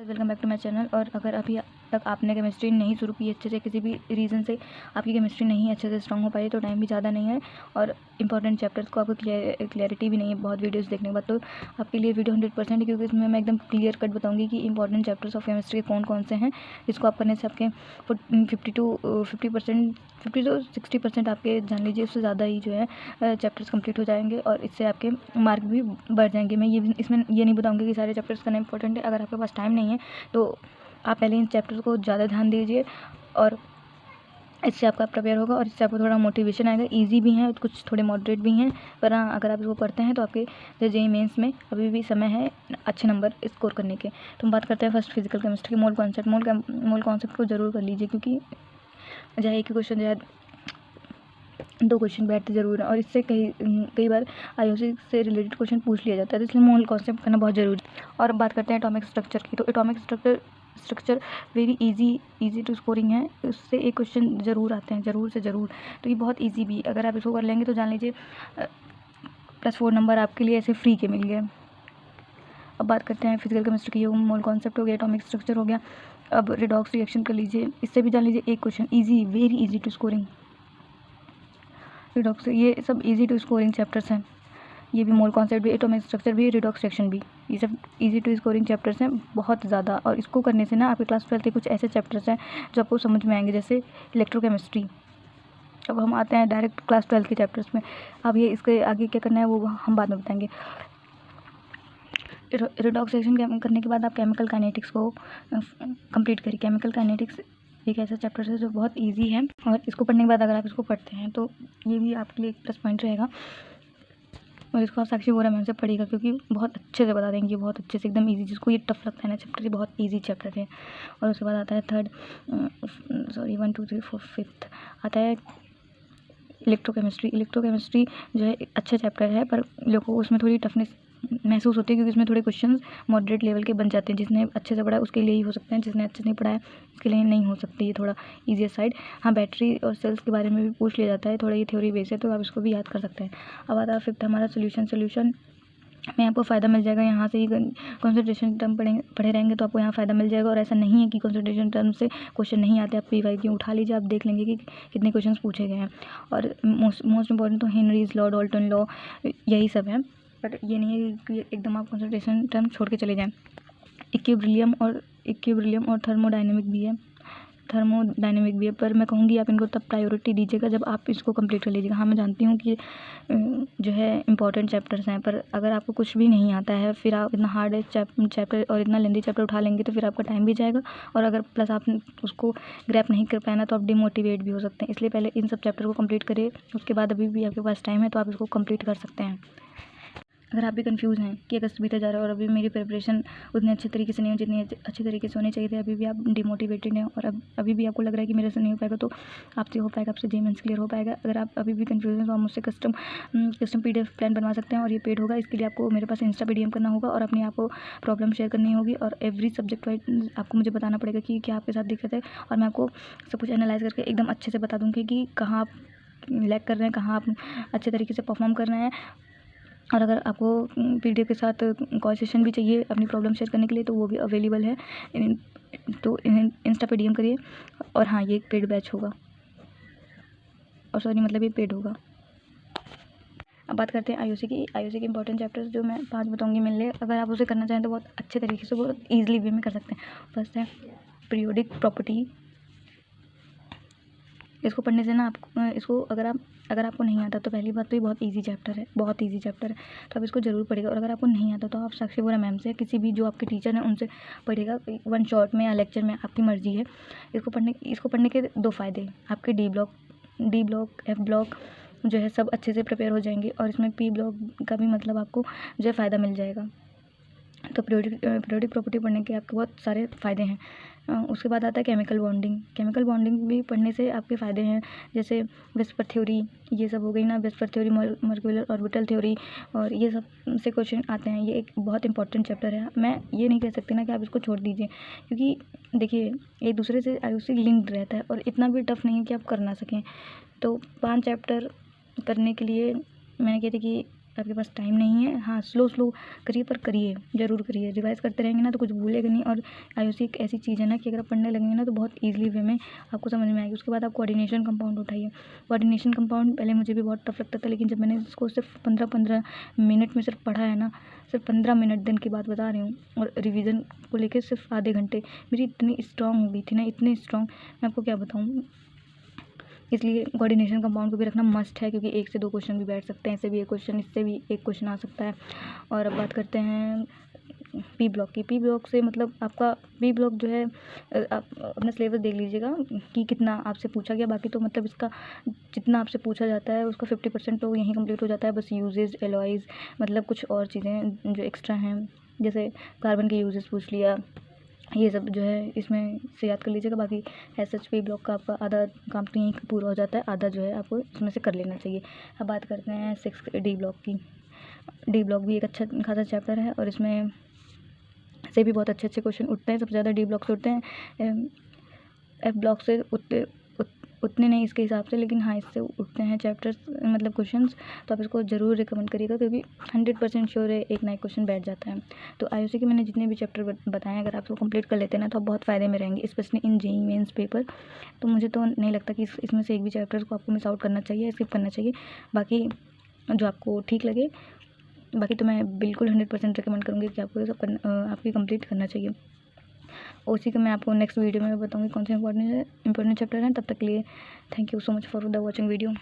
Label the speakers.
Speaker 1: Welcome back to my channel. और अगर अभी तक आपने केमिस्ट्री नहीं शुरू की अच्छे से, किसी भी रीज़न से आपकी केमिस्ट्री नहीं अच्छे से स्ट्रांग हो पाई, तो टाइम भी ज़्यादा नहीं है और इंपॉर्टेंट चैप्टर्स को आपको क्लैरिटी भी नहीं है बहुत वीडियोस देखने के बाद, तो आपके लिए वीडियो 100% है, क्योंकि इसमें मैं एकदम क्लियर कट बताऊँगी कि इंपॉर्टेंट चैप्टर्स ऑफ केमिस्ट्री के कौन कौन से हैं, जिसको आप करने से आपके 50 to 60% आपके जान लीजिए उससे ज़्यादा ही जो है चैप्टर्स कंप्लीट हो जाएंगे और इससे आपके मार्क भी बढ़ जाएंगे। मैं इसमें ये नहीं बताऊँगी कि सारे चैप्टर्स करना इंपॉर्टेंट है। अगर आपके पास टाइम नहीं है तो आप पहले इन चैप्टर्स को ज़्यादा ध्यान दीजिए और इससे आपका प्रिपेयर होगा और इससे आपको थोड़ा मोटिवेशन आएगा। इजी भी हैं, कुछ थोड़े मॉडरेट भी हैं, पर हाँ अगर आप इसको पढ़ते हैं तो आपके जेईई मेंस में अभी भी समय है अच्छे नंबर स्कोर करने के। तो हम बात करते हैं फर्स्ट फिजिकल केमिस्ट्री के मोल कॉन्सेप्ट को ज़रूर कर लीजिए, क्योंकि चाहे एक ही क्वेश्चन चाहे 2 क्वेश्चन बैठते ज़रूर है और इससे कई बार आईओसी से रिलेटेड क्वेश्चन पूछ लिया जाता है, तो इसलिए मोल कॉन्सेप्ट करना बहुत ज़रूरी है। और अब बात करते हैं एटॉमिक स्ट्रक्चर की। तो atomic structure very easy to scoring है, उससे एक क्वेश्चन ज़रूर आते हैं, ज़रूर से ज़रूर। तो ये बहुत ईजी भी, अगर आप इसको कर लेंगे तो जान लीजिए +4 नंबर आपके लिए ऐसे फ्री के मिल गए। अब बात करते हैं फिजिकल केमिस्ट्री की। मोल कॉन्सेप्ट हो गया, एटॉमिक स्ट्रक्चर हो गया। अब रिडॉक्स रिएक्शन कर लीजिए, इससे भी जान लीजिए एक question easy, very easy to scoring. Redox, ये सब इजी टू स्कोरिंग चैप्टर्स हैं। ये भी मोल कॉन्सेप्ट भी, एटॉमिक स्ट्रक्चर भी, रिडॉक्स रिएक्शन भी, ये सब इजी टू स्कोरिंग चैप्टर्स हैं बहुत ज़्यादा। और इसको करने से ना आपके क्लास 12 के कुछ ऐसे चैप्टर्स हैं जो आपको समझ में आएंगे, जैसे इलेक्ट्रोकेमिस्ट्री। अब हम आते हैं डायरेक्ट क्लास 12 के चैप्टर्स में। अब ये इसके आगे क्या करना है वो हम बाद में बताएंगे। रिडॉक्स रिएक्शन करने के बाद आप केमिकल काइनेटिक्स को कंप्लीट करिए। केमिकल काइनेटिक्स एक ऐसा चैप्टर है जो बहुत इजी है और इसको पढ़ने के बाद अगर आप इसको पढ़ते हैं तो ये भी आपके लिए एक प्लस पॉइंट रहेगा। और इसको आप साक्षी बोरा मैम से पढ़िएगा, क्योंकि बहुत अच्छे से बता देंगे, बहुत अच्छे से, एकदम इजी। जिसको ये टफ लगता है ना चैप्टर, ये बहुत इजी चैप्टर है। और उसके बाद आता है 1 2 3 4 5 आता है इलेक्ट्रोकेमिस्ट्री। इलेक्ट्रोकेमिस्ट्री जो है अच्छा चैप्टर है, पर लोगों को उसमें थोड़ी टफनेस महसूस होती है, क्योंकि इसमें थोड़े क्वेश्चंस मॉडरेट लेवल के बन जाते हैं। जिसने अच्छे से पढ़ा है उसके लिए ही हो सकते हैं, जिसने अच्छे से नहीं पढ़ा है उसके लिए नहीं हो सकती, ये थोड़ा ईजी साइड। हाँ, बैटरी और सेल्स के बारे में भी पूछ लिया जाता है, थोड़ा ये थ्योरी बेस है, तो आप इसको भी याद कर सकते हैं। अब आता है 5th हमारा सोल्यूशन में आपको फ़ायदा मिल जाएगा। यहाँ से ही कॉन्सेंट्रेशन टर्म पढ़े रहेंगे तो आपको यहाँ फ़ायदा मिल जाएगा। और ऐसा नहीं है कि कॉन्सेंट्रेशन टर्म से क्वेश्चन नहीं आते, आप PYQ उठा लीजिए, आप देख लेंगे कि कितने क्वेश्चंस पूछे गए हैं। और मोस्ट इंपॉर्टेंट तो हेनरीज लॉ, डाल्टन लॉ, यही सब है। बट ये नहीं है कि एकदम आप कॉन्सेंट्रेशन टर्म छोड़ के चले जाएँ। इक्विलिब्रियम और थर्मोडाइनमिक भी है, पर मैं कहूँगी आप इनको तब प्रायोरिटी दीजिएगा जब आप इसको कंप्लीट कर लीजिएगा। हाँ, मैं जानती हूँ कि जो है इंपॉर्टेंट चैप्टर्स हैं, पर अगर आपको कुछ भी नहीं आता है फिर आप इतना हार्ड चैप्टर और इतना लेंदी चैप्टर उठा लेंगे तो फिर आपका टाइम भी जाएगा। और अगर प्लस आप उसको ग्रैप नहीं कर पाए ना तो आप डिमोटिवेट भी हो सकते हैं। इसलिए पहले इन सब चैप्टर को कंप्लीट करिए, उसके बाद अभी भी आपके पास टाइम है तो आप इसको कंप्लीट कर सकते हैं। अगर आप भी कंफ्यूज हैं कि अगस्त बीता जा रहा है और अभी मेरी प्रिपरेशन उतने अच्छे तरीके से नहीं हो जितनी अच्छे तरीके से होनी चाहिए थे, अभी भी आप डिमोटिवेटेड हैं और अभी भी आपको लग रहा है कि मेरे से नहीं हो पाएगा, तो आपसे हो पाएगा, आपसे जेईई मेंस क्लियर हो पाएगा। अगर आप अभी भी कंफ्यूज हैं तो आप मुझसे कस्टम PDF प्लान बनवा सकते हैं और ये पेड होगा। इसके लिए आपको मेरे पास इंस्टा पे DM करना होगा और अपनी आपको प्रॉब्लम शेयर करनी होगी और एवरी सब्जेक्ट वाइज आपको मुझे बताना पड़ेगा कि क्या आपके साथ दिक्कत है, और मैं आपको सब कुछ एनालाइज करके एकदम अच्छे से बता दूँगी कि कहाँ आप लैग कर रहे हैं, कहाँ आप अच्छे तरीके से परफॉर्म कर रहे हैं। और अगर आपको PDF के साथ कॉल सेशन भी चाहिए अपनी प्रॉब्लम शेयर करने के लिए तो वो भी अवेलेबल है। तो इंस्टा पे DM करिए। और हाँ, ये एक पेड बैच होगा, और सॉरी मतलब ये पेड होगा। अब बात करते हैं आईओसी के इंपॉर्टेंट चैप्टर्स जो मैं 5 बताऊंगी मिलने। अगर आप उसे करना चाहें तो बहुत अच्छे तरीके से, बहुत ईजिली वे में कर सकते हैं। फर्स्ट है पीरियोडिक प्रॉपर्टी। इसको पढ़ने से ना आपको इसको अगर आपको नहीं आता तो पहली बात तो ये बहुत इजी चैप्टर है, तो आप इसको ज़रूर पढ़िएगा। और अगर आपको नहीं आता तो आप साक्षी बोरा मैम से, किसी भी जो आपके टीचर हैं उनसे पढ़िएगा, 1 शॉट में या लेक्चर में, आपकी मर्जी है। इसको पढ़ने के 2 फ़ायदे, आपके डी ब्लॉक F ब्लॉक जो है सब अच्छे से प्रिपेयर हो जाएंगे और इसमें P ब्लॉक का भी मतलब आपको जो है फ़ायदा मिल जाएगा। तो पीरियोडिक प्रॉपर्टी पढ़ने के आपके बहुत सारे फ़ायदे हैं। उसके बाद आता है केमिकल बॉन्डिंग भी पढ़ने से आपके फ़ायदे हैं, जैसे वेस्पर थ्योरी, ये सब हो गई ना, VSEPR theory, molecular orbital theory, और ये सब से क्वेश्चन आते हैं। ये एक बहुत इंपॉर्टेंट चैप्टर है। मैं ये नहीं कह सकती ना कि आप इसको छोड़ दीजिए, क्योंकि देखिए एक दूसरे से आईओसी लिंक्ड रहता है और इतना भी टफ नहीं है कि आप कर ना सकें। तो 5 चैप्टर करने के लिए मैंने कही थी कि आपके पास टाइम नहीं है, हाँ स्लो करिए, पर करिए, ज़रूर करिए। रिवाइज़ करते रहेंगे ना तो कुछ भूलेगा नहीं। और आईओसी एक ऐसी चीज़ है ना कि अगर आप पढ़ने लगेंगे ना तो बहुत ईजिली वे में आपको समझ में आएगी। उसके बाद आप कोऑर्डिनेशन कंपाउंड उठाइए। कोऑर्डिनेशन कंपाउंड पहले मुझे भी बहुत टफ लगता था, लेकिन जब मैंने इसको सिर्फ 15 मिनट में सिर्फ पढ़ा है ना, सिर्फ 15 मिनट दिन की बात बता रही हूँ, और रिवीजन को लेकर सिर्फ आधे घंटे, मेरी इतनी स्ट्रांग हो गई थी ना, इतनी स्ट्रांग, मैं आपको क्या बताऊँ। इसलिए कोऑर्डिनेशन कंपाउंड को भी रखना मस्ट है, क्योंकि 1 से 2 क्वेश्चन भी बैठ सकते हैं, ऐसे भी एक क्वेश्चन, इससे भी एक क्वेश्चन आ सकता है। और अब बात करते हैं पी ब्लॉक की। पी ब्लॉक से मतलब आपका पी ब्लॉक जो है, आप अपना सिलेबस देख लीजिएगा कि कितना आपसे पूछा गया। बाकी तो मतलब इसका जितना आपसे पूछा जाता है उसका 50% तो यहीं कंप्लीट हो जाता है। बस यूजेज, एलॉयज़, मतलब कुछ और चीज़ें जो एक्स्ट्रा हैं, जैसे कार्बन के यूजेस पूछ लिया, ये सब जो है इसमें से याद कर लीजिएगा। बाकी एसएच पी ब्लॉक का आपका आधा काम तो यहीं पूरा हो जाता है, आधा जो है आपको इसमें से कर लेना चाहिए। अब बात करते हैं 6 डी ब्लॉक की। डी ब्लॉक भी एक अच्छा खासा चैप्टर है, और इसमें से भी बहुत अच्छे क्वेश्चन उठते हैं। सबसे ज़्यादा डी ब्लॉक से उठते हैं, एफ ब्लॉक से उतने नहीं इसके हिसाब से, लेकिन हाँ इससे उठते हैं चैप्टर्स, मतलब क्वेश्चंस। तो आप इसको ज़रूर रिकमेंड करिएगा, क्योंकि 100% श्योर है एक नया क्वेश्चन बैठ जाता है। तो आईओसी के मैंने जितने भी चैप्टर बताए, अगर आप इसको कंप्लीट कर लेते हैं ना तो आप बहुत फ़ायदे में रहेंगे, specially in JEE mains paper. तो मुझे तो नहीं लगता कि इसमें से एक भी चैप्टर को आपको मिस आउट करना चाहिए, स्किप करना चाहिए। बाकी जो आपको ठीक लगे, बाकी तो मैं बिल्कुल 100% रिकमेंड करूँगी कि आपको ये सब आपकी कंप्लीट करना चाहिए। उसी का मैं आपको नेक्स्ट वीडियो में बताऊँगी कौन से इंपॉर्टेंट चैप्टर हैं। तब तक के लिए thank you so much for the watching video.